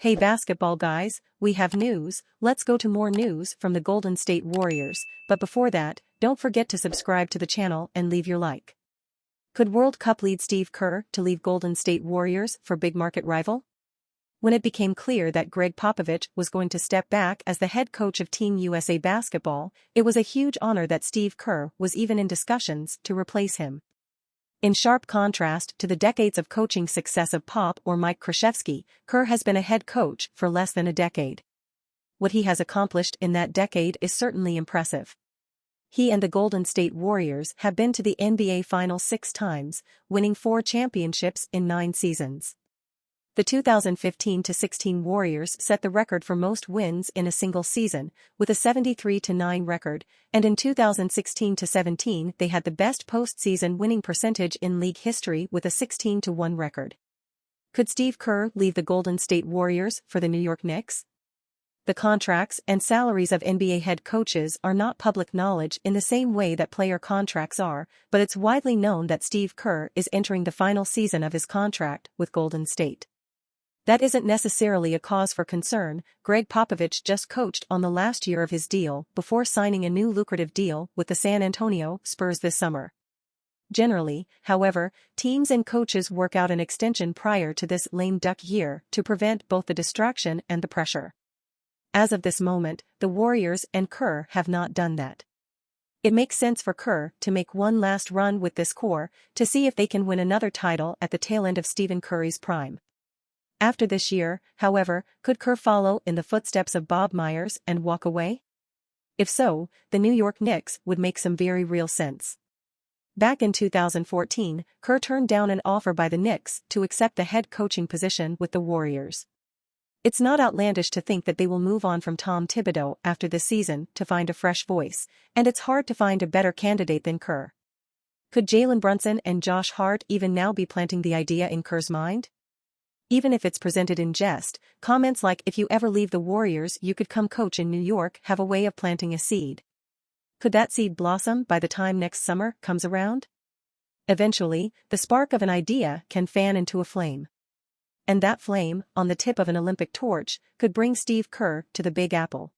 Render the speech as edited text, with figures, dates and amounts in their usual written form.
Hey basketball guys, we have news. Let's go to more news from the Golden State Warriors, but before that, don't forget to subscribe to the channel and leave your like. Could World Cup lead Steve Kerr to leave Golden State Warriors for big market rival? When it became clear that Greg Popovich was going to step back as the head coach of Team USA basketball, it was a huge honor that Steve Kerr was even in discussions to replace him. In sharp contrast to the decades of coaching success of Pop or Mike Krzyzewski, Kerr has been a head coach for less than a decade. What he has accomplished in that decade is certainly impressive. He and the Golden State Warriors have been to the NBA Finals 6 times, winning 4 championships in 9 seasons. The 2015-16 Warriors set the record for most wins in a single season, with a 73-9 record, and in 2016-17 they had the best postseason winning percentage in league history with a 16-1 record. Could Steve Kerr leave the Golden State Warriors for the New York Knicks? The contracts and salaries of NBA head coaches are not public knowledge in the same way that player contracts are, but it's widely known that Steve Kerr is entering the final season of his contract with Golden State. That isn't necessarily a cause for concern. Greg Popovich just coached on the last year of his deal before signing a new lucrative deal with the San Antonio Spurs this summer. Generally, however, teams and coaches work out an extension prior to this lame duck year to prevent both the distraction and the pressure. As of this moment, the Warriors and Kerr have not done that. It makes sense for Kerr to make one last run with this core to see if they can win another title at the tail end of Stephen Curry's prime. After this year, however, could Kerr follow in the footsteps of Bob Myers and walk away? If so, the New York Knicks would make some very real sense. Back in 2014, Kerr turned down an offer by the Knicks to accept the head coaching position with the Warriors. It's not outlandish to think that they will move on from Tom Thibodeau after this season to find a fresh voice, and it's hard to find a better candidate than Kerr. Could Jalen Brunson and Josh Hart even now be planting the idea in Kerr's mind? Even if it's presented in jest, comments like "if you ever leave the Warriors you could come coach in New York" have a way of planting a seed. Could that seed blossom by the time next summer comes around? Eventually, the spark of an idea can fan into a flame. And that flame, on the tip of an Olympic torch, could bring Steve Kerr to the Big Apple.